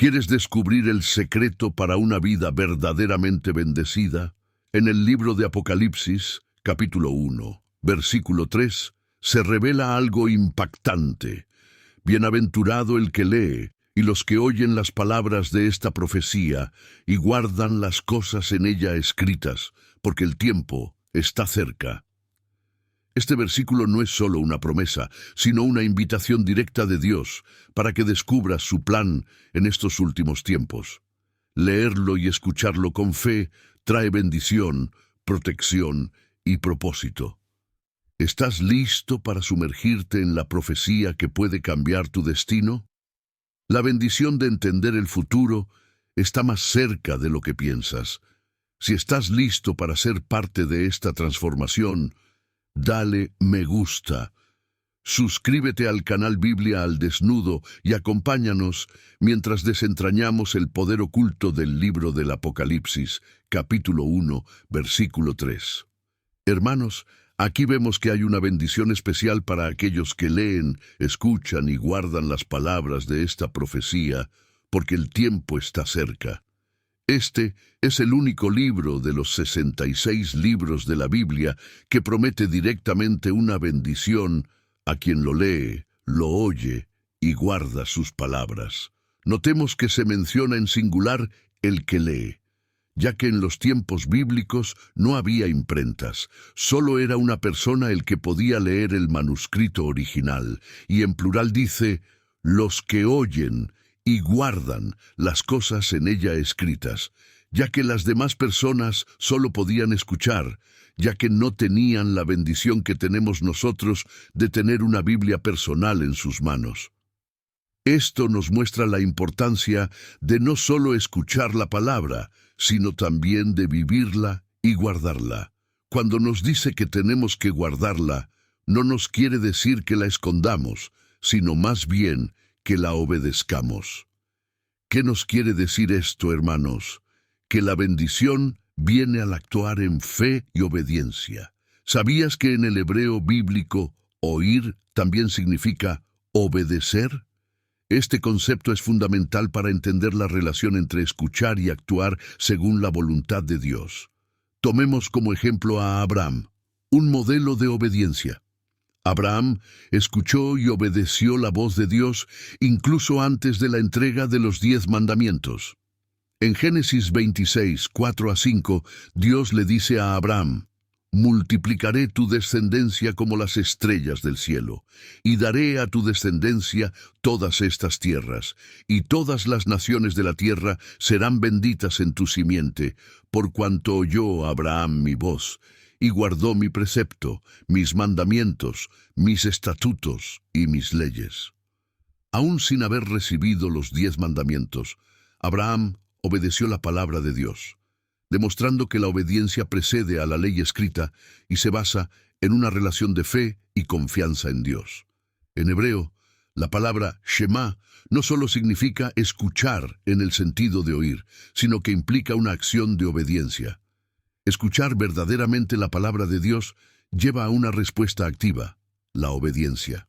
¿Quieres descubrir el secreto para una vida verdaderamente bendecida? En el libro de Apocalipsis, capítulo 1, versículo 3, se revela algo impactante. Bienaventurado el que lee y los que oyen las palabras de esta profecía y guardan las cosas en ella escritas, porque el tiempo está cerca. Este versículo no es solo una promesa, sino una invitación directa de Dios para que descubras su plan en estos últimos tiempos. Leerlo y escucharlo con fe trae bendición, protección y propósito. ¿Estás listo para sumergirte en la profecía que puede cambiar tu destino? La bendición de entender el futuro está más cerca de lo que piensas. Si estás listo para ser parte de esta transformación, dale me gusta. Suscríbete al canal Biblia al Desnudo y acompáñanos mientras desentrañamos el poder oculto del libro del Apocalipsis, capítulo 1, versículo 3. Hermanos, aquí vemos que hay una bendición especial para aquellos que leen, escuchan y guardan las palabras de esta profecía, porque el tiempo está cerca. Este es el único libro de los 66 libros de la Biblia que promete directamente una bendición a quien lo lee, lo oye y guarda sus palabras. Notemos que se menciona en singular el que lee, ya que en los tiempos bíblicos no había imprentas, solo era una persona el que podía leer el manuscrito original, y en plural dice, los que oyen y guardan las cosas en ella escritas, ya que las demás personas solo podían escuchar, ya que no tenían la bendición que tenemos nosotros de tener una Biblia personal en sus manos. Esto nos muestra la importancia de no solo escuchar la palabra, sino también de vivirla y guardarla. Cuando nos dice que tenemos que guardarla, no nos quiere decir que la escondamos, sino más bien que la obedezcamos. ¿Qué nos quiere decir esto, hermanos? Que la bendición viene al actuar en fe y obediencia. ¿Sabías que en el hebreo bíblico oír también significa obedecer? Este concepto es fundamental para entender la relación entre escuchar y actuar según la voluntad de Dios. Tomemos como ejemplo a Abraham, un modelo de obediencia. Abraham escuchó y obedeció la voz de Dios incluso antes de la entrega de los 10 mandamientos. En Génesis 26, 4-5, Dios le dice a Abraham, multiplicaré tu descendencia como las estrellas del cielo, y daré a tu descendencia todas estas tierras, y todas las naciones de la tierra serán benditas en tu simiente, por cuanto oyó Abraham mi voz, y guardó mi precepto, mis mandamientos, mis estatutos y mis leyes. Aún sin haber recibido los 10 mandamientos, Abraham obedeció la palabra de Dios, demostrando que la obediencia precede a la ley escrita y se basa en una relación de fe y confianza en Dios. En hebreo, la palabra Shema no solo significa escuchar en el sentido de oír, sino que implica una acción de obediencia. Escuchar verdaderamente la palabra de Dios lleva a una respuesta activa, la obediencia.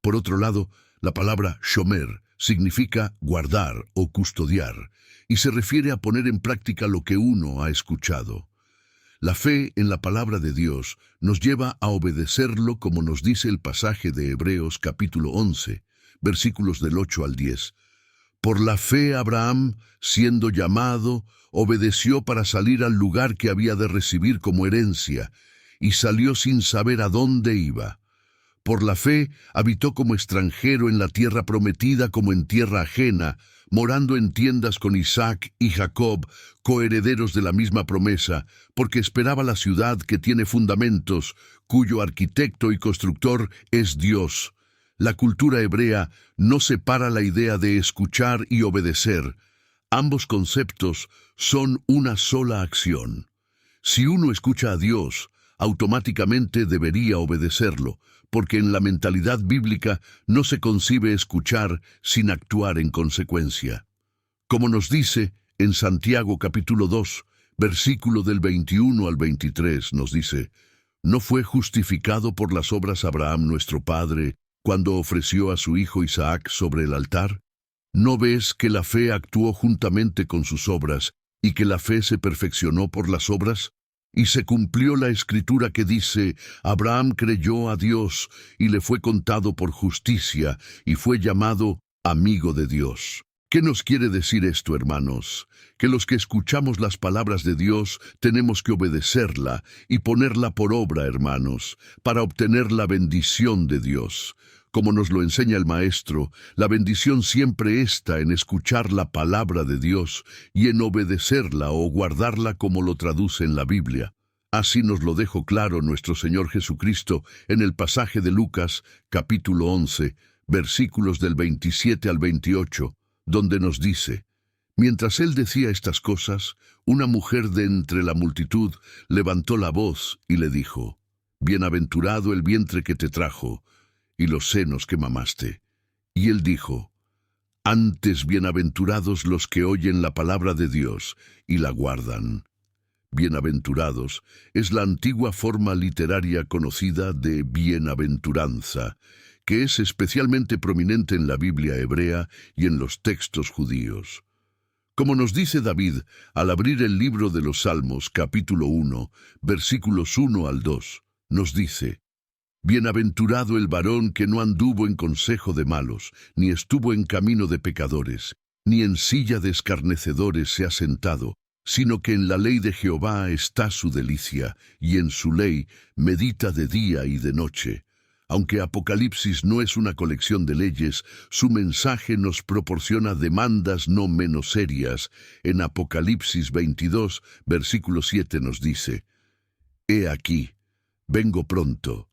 Por otro lado, la palabra shomer significa guardar o custodiar, y se refiere a poner en práctica lo que uno ha escuchado. La fe en la palabra de Dios nos lleva a obedecerlo como nos dice el pasaje de Hebreos capítulo 11, versículos del 8 al 10. Por la fe Abraham, siendo llamado, obedeció para salir al lugar que había de recibir como herencia, y salió sin saber a dónde iba. Por la fe habitó como extranjero en la tierra prometida como en tierra ajena, morando en tiendas con Isaac y Jacob, coherederos de la misma promesa, porque esperaba la ciudad que tiene fundamentos, cuyo arquitecto y constructor es Dios. La cultura hebrea no separa la idea de escuchar y obedecer. Ambos conceptos son una sola acción. Si uno escucha a Dios, automáticamente debería obedecerlo, porque en la mentalidad bíblica no se concibe escuchar sin actuar en consecuencia. Como nos dice en Santiago capítulo 2, versículo del 21 al 23, nos dice, ¿no fue justificado por las obras Abraham nuestro padre cuando ofreció a su hijo Isaac sobre el altar? ¿No ves que la fe actuó juntamente con sus obras, y que la fe se perfeccionó por las obras? Y se cumplió la escritura que dice, Abraham creyó a Dios, y le fue contado por justicia, y fue llamado amigo de Dios. ¿Qué nos quiere decir esto, hermanos? Que los que escuchamos las palabras de Dios tenemos que obedecerla y ponerla por obra, hermanos, para obtener la bendición de Dios. Como nos lo enseña el Maestro, la bendición siempre está en escuchar la palabra de Dios y en obedecerla o guardarla como lo traduce en la Biblia. Así nos lo dejó claro nuestro Señor Jesucristo en el pasaje de Lucas, capítulo 11, versículos del 27 al 28, donde nos dice, mientras él decía estas cosas, una mujer de entre la multitud levantó la voz y le dijo, Bienaventurado el vientre que te trajo, y los senos que mamaste. Y él dijo, antes bienaventurados los que oyen la palabra de Dios y la guardan. Bienaventurados es la antigua forma literaria conocida de bienaventuranza, que es especialmente prominente en la Biblia hebrea y en los textos judíos. Como nos dice David al abrir el libro de los Salmos, capítulo 1, versículos 1 al 2, nos dice, Bienaventurado el varón que no anduvo en consejo de malos, ni estuvo en camino de pecadores, ni en silla de escarnecedores se ha sentado, sino que en la ley de Jehová está su delicia, y en su ley medita de día y de noche. Aunque Apocalipsis no es una colección de leyes, su mensaje nos proporciona demandas no menos serias. En Apocalipsis 22, versículo 7 nos dice, He aquí, vengo pronto.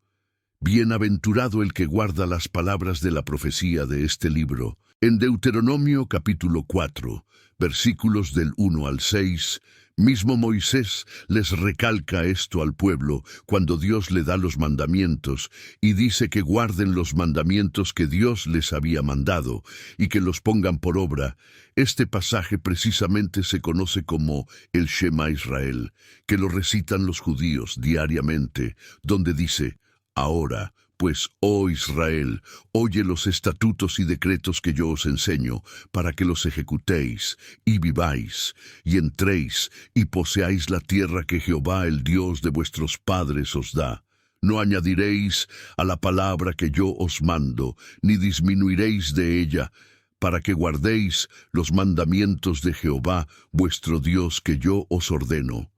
Bienaventurado el que guarda las palabras de la profecía de este libro. En Deuteronomio capítulo 4, versículos del 1 al 6, mismo Moisés les recalca esto al pueblo cuando Dios le da los mandamientos y dice que guarden los mandamientos que Dios les había mandado y que los pongan por obra. Este pasaje precisamente se conoce como el Shema Israel, que lo recitan los judíos diariamente, donde dice, Ahora, pues, oh Israel, oye los estatutos y decretos que yo os enseño, para que los ejecutéis, y viváis, y entréis, y poseáis la tierra que Jehová, el Dios de vuestros padres, os da. No añadiréis a la palabra que yo os mando, ni disminuiréis de ella, para que guardéis los mandamientos de Jehová, vuestro Dios, que yo os ordeno.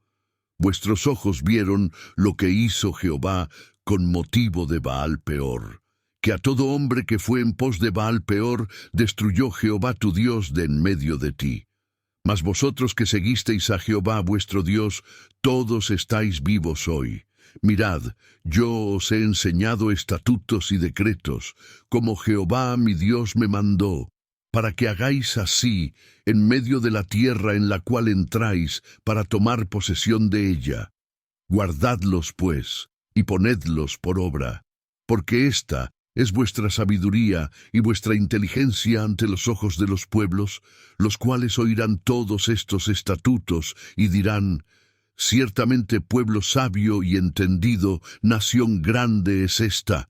Vuestros ojos vieron lo que hizo Jehová con motivo de Baal Peor, que a todo hombre que fue en pos de Baal Peor destruyó Jehová tu Dios de en medio de ti. Mas vosotros que seguisteis a Jehová vuestro Dios, todos estáis vivos hoy. Mirad, yo os he enseñado estatutos y decretos, como Jehová mi Dios me mandó, para que hagáis así en medio de la tierra en la cual entráis para tomar posesión de ella. Guardadlos, pues, y ponedlos por obra, porque esta es vuestra sabiduría y vuestra inteligencia ante los ojos de los pueblos, los cuales oirán todos estos estatutos y dirán, ciertamente pueblo sabio y entendido, nación grande es esta.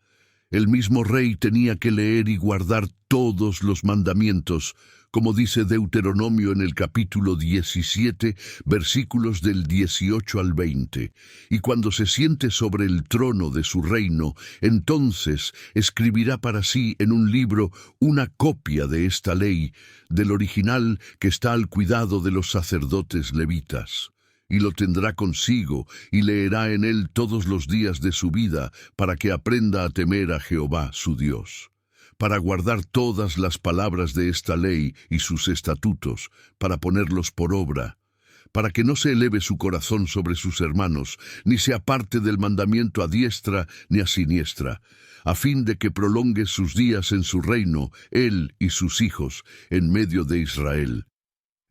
El mismo rey tenía que leer y guardar todos los mandamientos, como dice Deuteronomio en el capítulo 17, versículos del 18 al 20. Y cuando se siente sobre el trono de su reino, entonces escribirá para sí en un libro una copia de esta ley, del original que está al cuidado de los sacerdotes levitas. Y lo tendrá consigo, y leerá en él todos los días de su vida, para que aprenda a temer a Jehová su Dios, para guardar todas las palabras de esta ley y sus estatutos, para ponerlos por obra, para que no se eleve su corazón sobre sus hermanos, ni se aparte del mandamiento a diestra ni a siniestra, a fin de que prolongue sus días en su reino, él y sus hijos, en medio de Israel.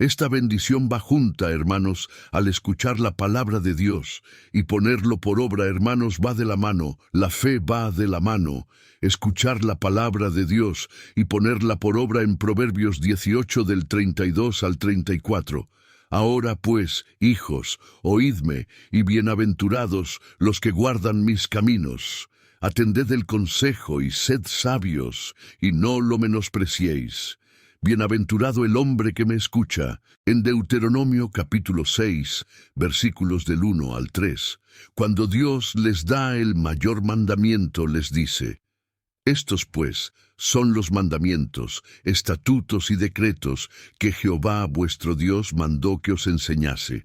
Esta bendición va junta, hermanos, al escuchar la palabra de Dios, y ponerlo por obra, hermanos, va de la mano, la fe va de la mano. Escuchar la palabra de Dios y ponerla por obra en Proverbios 18 del 32 al 34. Ahora pues, hijos, oídme, y bienaventurados los que guardan mis caminos. Atended el consejo y sed sabios, y no lo menospreciéis. Bienaventurado el hombre que me escucha. En Deuteronomio capítulo 6, versículos del 1 al 3, cuando Dios les da el mayor mandamiento, les dice: estos, pues, son los mandamientos, estatutos y decretos que Jehová vuestro Dios mandó que os enseñase,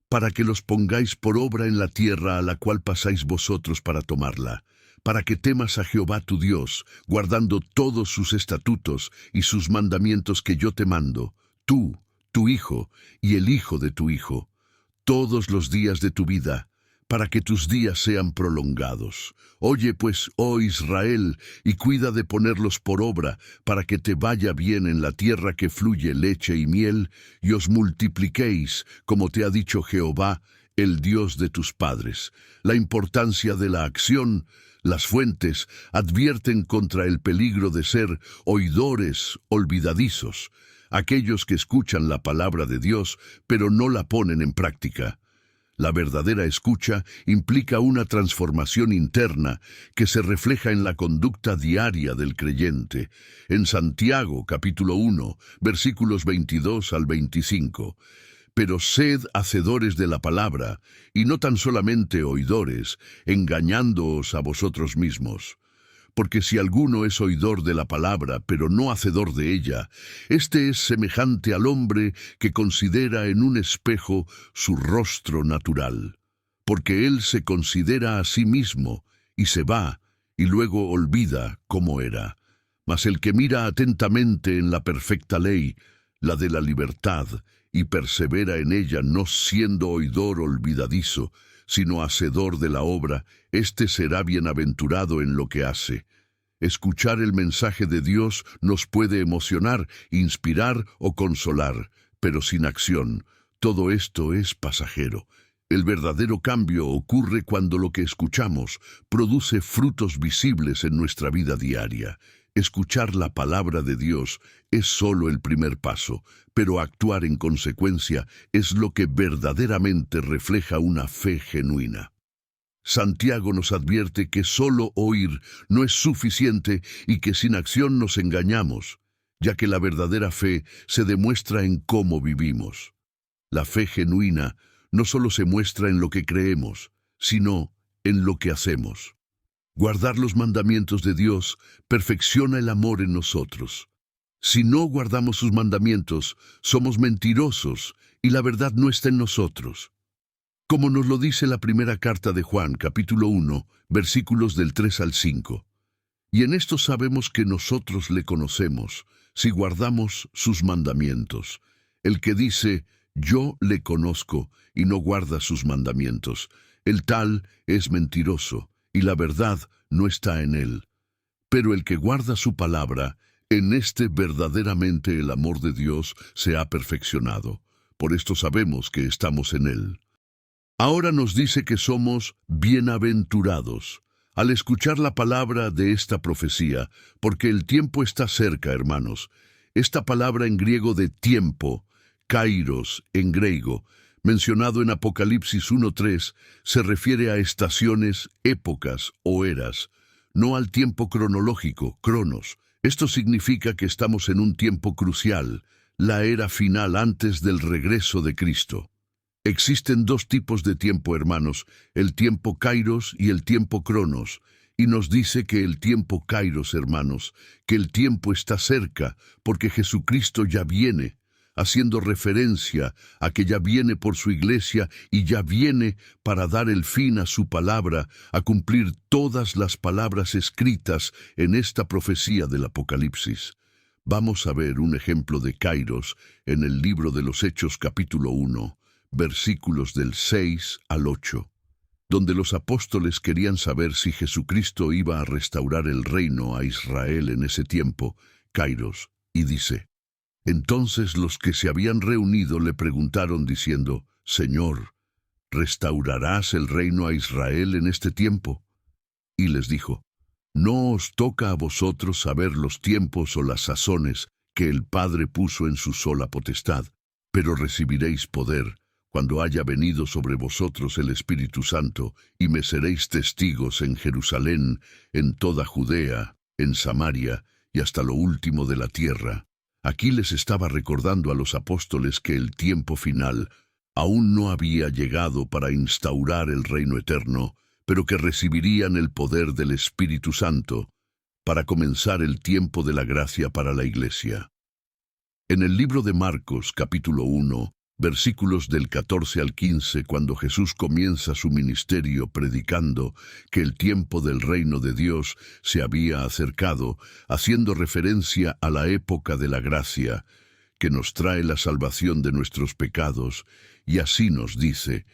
para que los pongáis por obra en la tierra a la cual pasáis vosotros para tomarla, para que temas a Jehová tu Dios, guardando todos sus estatutos y sus mandamientos que yo te mando, tú, tu hijo y el hijo de tu hijo, todos los días de tu vida, para que tus días sean prolongados. Oye pues, oh Israel, y cuida de ponerlos por obra, para que te vaya bien en la tierra que fluye leche y miel, y os multipliquéis, como te ha dicho Jehová, el Dios de tus padres. La importancia de la acción. Las fuentes advierten contra el peligro de ser oidores olvidadizos, aquellos que escuchan la palabra de Dios, pero no la ponen en práctica. La verdadera escucha implica una transformación interna que se refleja en la conducta diaria del creyente. En Santiago, capítulo 1, versículos 22 al 25. Pero sed hacedores de la palabra, y no tan solamente oidores, engañándoos a vosotros mismos. Porque si alguno es oidor de la palabra, pero no hacedor de ella, éste es semejante al hombre que considera en un espejo su rostro natural. Porque él se considera a sí mismo, y se va, y luego olvida cómo era. Mas el que mira atentamente en la perfecta ley, la de la libertad, y persevera en ella, no siendo oidor olvidadizo, sino hacedor de la obra, éste será bienaventurado en lo que hace. Escuchar el mensaje de Dios nos puede emocionar, inspirar o consolar, pero sin acción, todo esto es pasajero. El verdadero cambio ocurre cuando lo que escuchamos produce frutos visibles en nuestra vida diaria. Escuchar la palabra de Dios es solo el primer paso, pero actuar en consecuencia es lo que verdaderamente refleja una fe genuina. Santiago nos advierte que solo oír no es suficiente y que sin acción nos engañamos, ya que la verdadera fe se demuestra en cómo vivimos. La fe genuina no solo se muestra en lo que creemos, sino en lo que hacemos. Guardar los mandamientos de Dios perfecciona el amor en nosotros. Si no guardamos sus mandamientos, somos mentirosos y la verdad no está en nosotros. Como nos lo dice la primera carta de Juan, capítulo 1, versículos del 3 al 5. Y en esto sabemos que nosotros le conocemos, si guardamos sus mandamientos. El que dice, yo le conozco, y no guarda sus mandamientos, el tal es mentiroso, y la verdad no está en él. Pero el que guarda su palabra, en este verdaderamente el amor de Dios se ha perfeccionado. Por esto sabemos que estamos en él. Ahora nos dice que somos bienaventurados al escuchar la palabra de esta profecía, porque el tiempo está cerca, hermanos. Esta palabra en griego de tiempo, kairos en griego, mencionado en Apocalipsis 1:3, se refiere a estaciones, épocas o eras, no al tiempo cronológico, cronos. Esto significa que estamos en un tiempo crucial, la era final antes del regreso de Cristo. Existen dos tipos de tiempo, hermanos, el tiempo kairos y el tiempo cronos, y nos dice que el tiempo kairos, hermanos, que el tiempo está cerca, porque Jesucristo ya viene, haciendo referencia a que ya viene por su iglesia y ya viene para dar el fin a su palabra, a cumplir todas las palabras escritas en esta profecía del Apocalipsis. Vamos a ver un ejemplo de kairos en el libro de los Hechos capítulo 1, versículos del 6 al 8, donde los apóstoles querían saber si Jesucristo iba a restaurar el reino a Israel en ese tiempo, kairos, y dice: entonces los que se habían reunido le preguntaron diciendo, Señor, ¿restaurarás el reino a Israel en este tiempo? Y les dijo, no os toca a vosotros saber los tiempos o las sazones que el Padre puso en su sola potestad, pero recibiréis poder cuando haya venido sobre vosotros el Espíritu Santo, y me seréis testigos en Jerusalén, en toda Judea, en Samaria y hasta lo último de la tierra. Aquí les estaba recordando a los apóstoles que el tiempo final aún no había llegado para instaurar el reino eterno, pero que recibirían el poder del Espíritu Santo para comenzar el tiempo de la gracia para la Iglesia. En el libro de Marcos, capítulo 1, versículos del 14 al 15, cuando Jesús comienza su ministerio predicando que el tiempo del reino de Dios se había acercado, haciendo referencia a la época de la gracia, que nos trae la salvación de nuestros pecados, y así nos dice: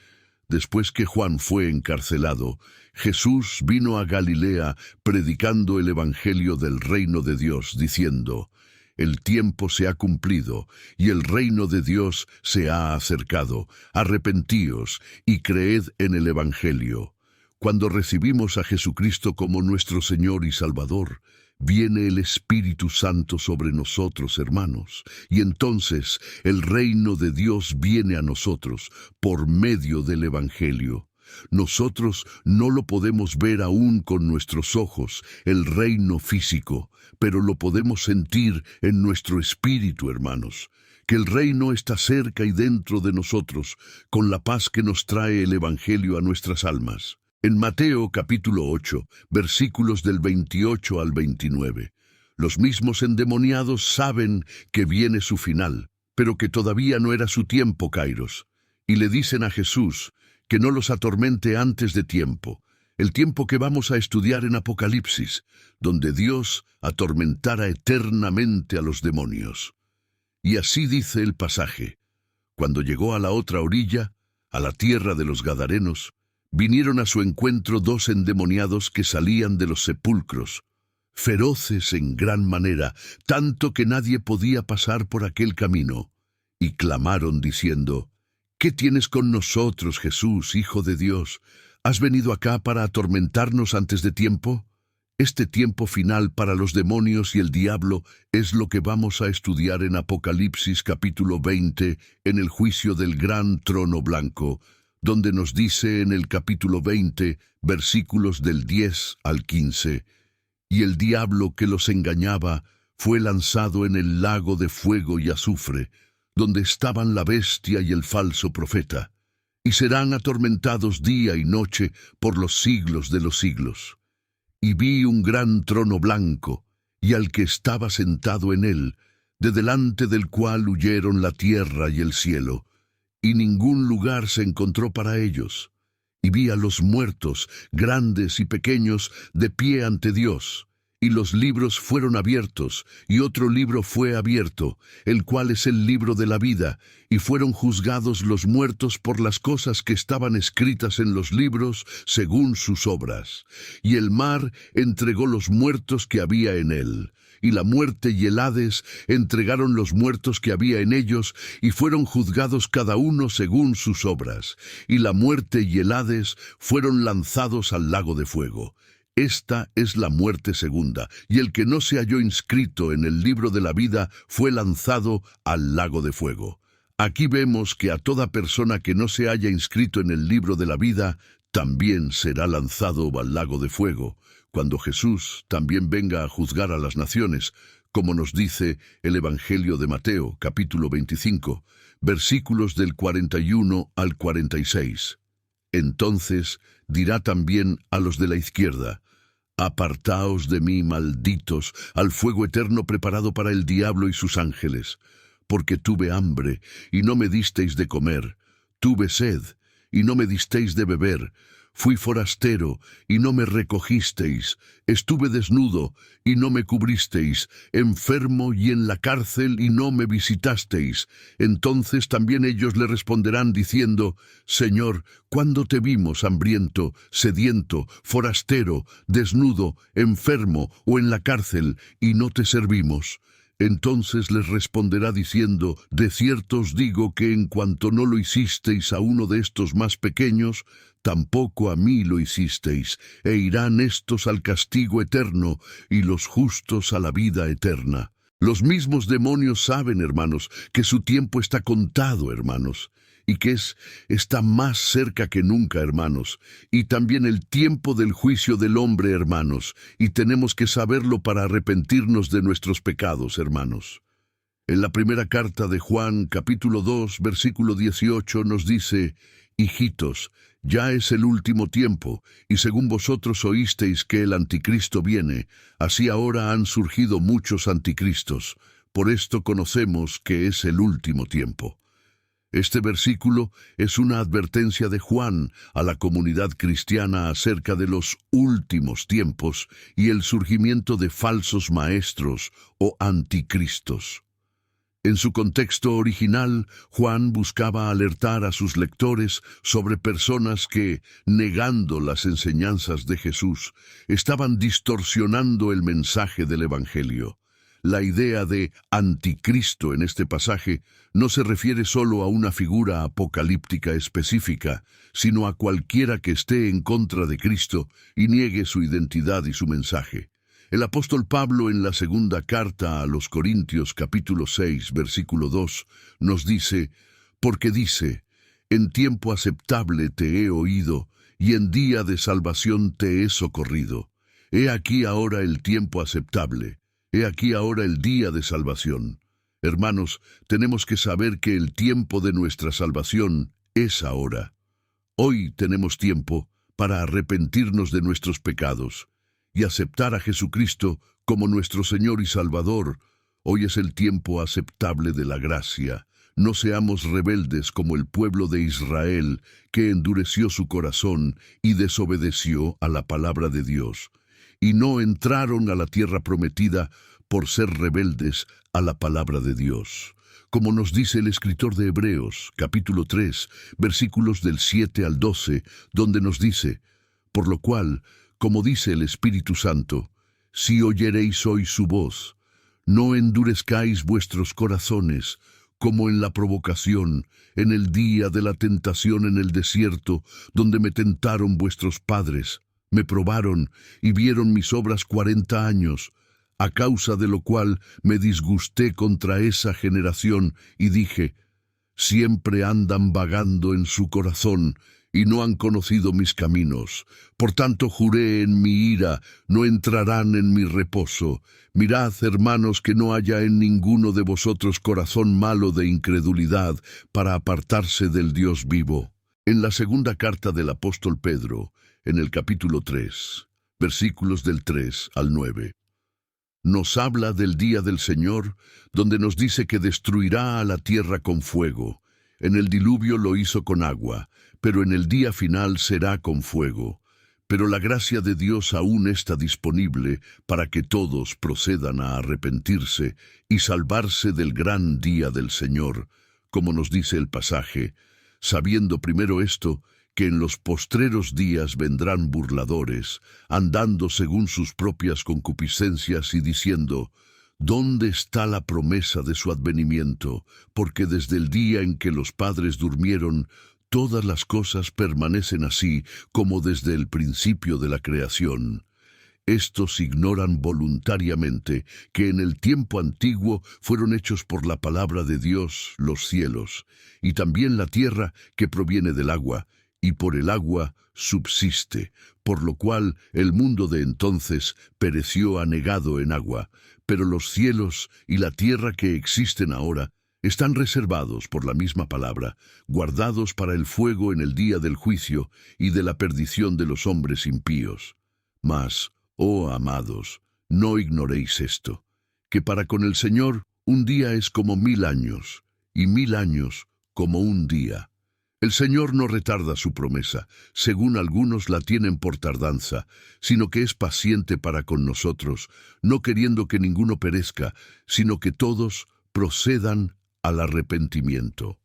después que Juan fue encarcelado, Jesús vino a Galilea predicando el evangelio del reino de Dios, diciendo: el tiempo se ha cumplido, y el reino de Dios se ha acercado. Arrepentíos y creed en el Evangelio. Cuando recibimos a Jesucristo como nuestro Señor y Salvador, viene el Espíritu Santo sobre nosotros, hermanos, y entonces el reino de Dios viene a nosotros por medio del Evangelio. Nosotros no lo podemos ver aún con nuestros ojos, el reino físico, pero lo podemos sentir en nuestro espíritu, hermanos, que el reino está cerca y dentro de nosotros, con la paz que nos trae el Evangelio a nuestras almas. En Mateo capítulo 8, versículos del 28 al 29, los mismos endemoniados saben que viene su final, pero que todavía no era su tiempo, Kairos, y le dicen a Jesús que no los atormente antes de tiempo, el tiempo que vamos a estudiar en Apocalipsis, donde Dios atormentará eternamente a los demonios. Y así dice el pasaje: cuando llegó a la otra orilla, a la tierra de los Gadarenos, vinieron a su encuentro dos endemoniados que salían de los sepulcros, feroces en gran manera, tanto que nadie podía pasar por aquel camino, y clamaron diciendo: ¿qué tienes con nosotros, Jesús, Hijo de Dios? ¿Has venido acá para atormentarnos antes de tiempo? Este tiempo final para los demonios y el diablo es lo que vamos a estudiar en Apocalipsis capítulo 20, en el juicio del gran trono blanco, donde nos dice en el capítulo 20, versículos del 10 al 15, y el diablo que los engañaba fue lanzado en el lago de fuego y azufre, donde estaban la bestia y el falso profeta, y serán atormentados día y noche por los siglos de los siglos. Y vi un gran trono blanco, y al que estaba sentado en él, de delante del cual huyeron la tierra y el cielo, y ningún lugar se encontró para ellos. Y vi a los muertos, grandes y pequeños, de pie ante Dios. Y los libros fueron abiertos, y otro libro fue abierto, el cual es el libro de la vida, y fueron juzgados los muertos por las cosas que estaban escritas en los libros, según sus obras. Y el mar entregó los muertos que había en él, y la muerte y el Hades entregaron los muertos que había en ellos, y fueron juzgados cada uno según sus obras. Y la muerte y el Hades fueron lanzados al lago de fuego. Esta es la muerte segunda, y el que no se halló inscrito en el libro de la vida fue lanzado al lago de fuego. Aquí vemos que a toda persona que no se haya inscrito en el libro de la vida, también será lanzado al lago de fuego, cuando Jesús también venga a juzgar a las naciones, como nos dice el Evangelio de Mateo, capítulo 25, versículos del 41 al 46. Entonces dirá también a los de la izquierda: apartaos de mí, malditos, al fuego eterno preparado para el diablo y sus ángeles, porque tuve hambre, y no me disteis de comer, tuve sed, y no me disteis de beber, fui forastero, y no me recogisteis, estuve desnudo, y no me cubristeis, enfermo y en la cárcel, y no me visitasteis. Entonces también ellos le responderán diciendo: Señor, ¿cuándo te vimos hambriento, sediento, forastero, desnudo, enfermo o en la cárcel, y no te servimos? Entonces les responderá diciendo: de cierto os digo que en cuanto no lo hicisteis a uno de estos más pequeños, tampoco a mí lo hicisteis, e irán estos al castigo eterno y los justos a la vida eterna. Los mismos demonios saben, hermanos, que su tiempo está contado, hermanos, y que está más cerca que nunca, hermanos, y también el tiempo del juicio del hombre, hermanos, y tenemos que saberlo para arrepentirnos de nuestros pecados, hermanos. En la primera carta de Juan, capítulo 2, versículo 18, nos dice: Hijitos, ya es el último tiempo, y según vosotros oísteis que el anticristo viene, así ahora han surgido muchos anticristos. Por esto conocemos que es el último tiempo. Este versículo es una advertencia de Juan a la comunidad cristiana acerca de los últimos tiempos y el surgimiento de falsos maestros o anticristos. En su contexto original, Juan buscaba alertar a sus lectores sobre personas que, negando las enseñanzas de Jesús, estaban distorsionando el mensaje del Evangelio. La idea de anticristo en este pasaje no se refiere solo a una figura apocalíptica específica, sino a cualquiera que esté en contra de Cristo y niegue su identidad y su mensaje. El apóstol Pablo en la segunda carta a los Corintios capítulo 6 versículo 2 nos dice: porque dice, en tiempo aceptable te he oído, y en día de salvación te he socorrido. He aquí ahora el tiempo aceptable, he aquí ahora el día de salvación. Hermanos, tenemos que saber que el tiempo de nuestra salvación es ahora. Hoy tenemos tiempo para arrepentirnos de nuestros pecados y aceptar a Jesucristo como nuestro Señor y Salvador. Hoy es el tiempo aceptable de la gracia. No seamos rebeldes como el pueblo de Israel, que endureció su corazón y desobedeció a la palabra de Dios, y no entraron a la tierra prometida por ser rebeldes a la palabra de Dios. Como nos dice el escritor de Hebreos, capítulo 3, versículos del 7 al 12, donde nos dice: por lo cual, como dice el Espíritu Santo, si oyereis hoy su voz, no endurezcáis vuestros corazones, como en la provocación, en el día de la tentación en el desierto, donde me tentaron vuestros padres, me probaron y vieron mis obras 40 años, a causa de lo cual me disgusté contra esa generación y dije: siempre andan vagando en su corazón, y no han conocido mis caminos. Por tanto juré en mi ira, no entrarán en mi reposo. Mirad, hermanos, que no haya en ninguno de vosotros corazón malo de incredulidad, para apartarse del Dios vivo. En la segunda carta del apóstol Pedro, en el capítulo 3, versículos del 3 al 9, nos habla del día del Señor, donde nos dice que destruirá a la tierra con fuego. En el diluvio lo hizo con agua, pero en el día final será con fuego. Pero la gracia de Dios aún está disponible para que todos procedan a arrepentirse y salvarse del gran día del Señor, como nos dice el pasaje: sabiendo primero esto, que en los postreros días vendrán burladores, andando según sus propias concupiscencias y diciendo: ¿dónde está la promesa de su advenimiento? Porque desde el día en que los padres durmieron, todas las cosas permanecen así como desde el principio de la creación. Estos ignoran voluntariamente que en el tiempo antiguo fueron hechos por la palabra de Dios los cielos, y también la tierra que proviene del agua, y por el agua subsiste, por lo cual el mundo de entonces pereció anegado en agua, pero los cielos y la tierra que existen ahora están reservados por la misma palabra, guardados para el fuego en el día del juicio y de la perdición de los hombres impíos. Mas, oh amados, no ignoréis esto, que para con el Señor un día es como 1000 años, y 1000 años como un día. El Señor no retarda su promesa, según algunos la tienen por tardanza, sino que es paciente para con nosotros, no queriendo que ninguno perezca, sino que todos procedan al arrepentimiento.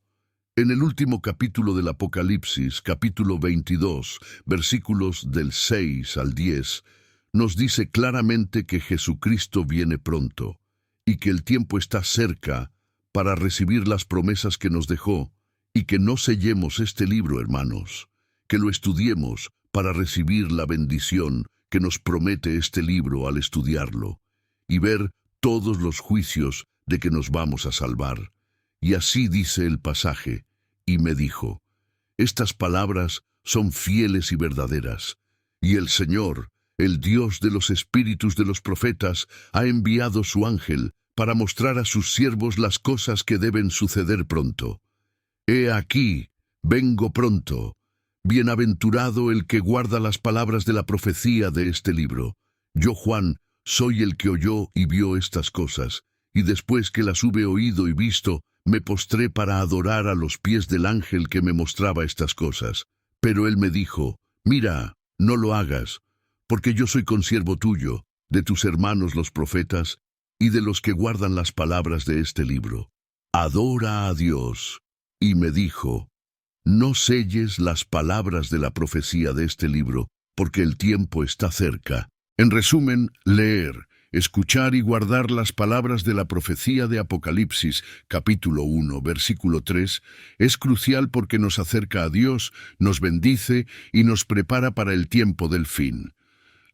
En el último capítulo del Apocalipsis, capítulo 22, versículos del 6 al 10, nos dice claramente que Jesucristo viene pronto, y que el tiempo está cerca para recibir las promesas que nos dejó, y que no sellemos este libro, hermanos, que lo estudiemos para recibir la bendición que nos promete este libro al estudiarlo, y ver todos los juicios de que nos vamos a salvar. Y así dice el pasaje: y me dijo: estas palabras son fieles y verdaderas, y el Señor, el Dios de los espíritus de los profetas, ha enviado su ángel para mostrar a sus siervos las cosas que deben suceder pronto. He aquí, vengo pronto. Bienaventurado el que guarda las palabras de la profecía de este libro. Yo, Juan, soy el que oyó y vio estas cosas, y después que las hube oído y visto, me postré para adorar a los pies del ángel que me mostraba estas cosas. Pero él me dijo, mira, no lo hagas, porque yo soy consiervo tuyo, de tus hermanos los profetas, y de los que guardan las palabras de este libro. Adora a Dios. Y me dijo, no selles las palabras de la profecía de este libro, porque el tiempo está cerca. En resumen, leer, escuchar y guardar las palabras de la profecía de Apocalipsis, capítulo 1, versículo 3, es crucial porque nos acerca a Dios, nos bendice y nos prepara para el tiempo del fin.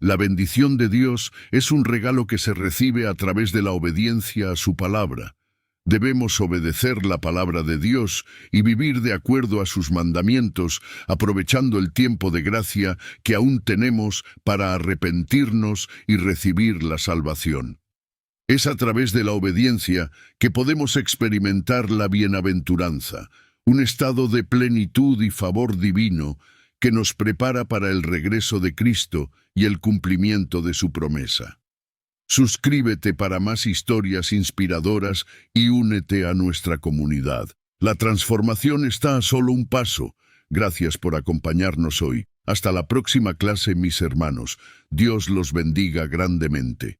La bendición de Dios es un regalo que se recibe a través de la obediencia a su palabra. Debemos obedecer la palabra de Dios y vivir de acuerdo a sus mandamientos, aprovechando el tiempo de gracia que aún tenemos para arrepentirnos y recibir la salvación. Es a través de la obediencia que podemos experimentar la bienaventuranza, un estado de plenitud y favor divino que nos prepara para el regreso de Cristo y el cumplimiento de su promesa. Suscríbete para más historias inspiradoras y únete a nuestra comunidad. La transformación está a solo un paso. Gracias por acompañarnos hoy. Hasta la próxima clase, mis hermanos. Dios los bendiga grandemente.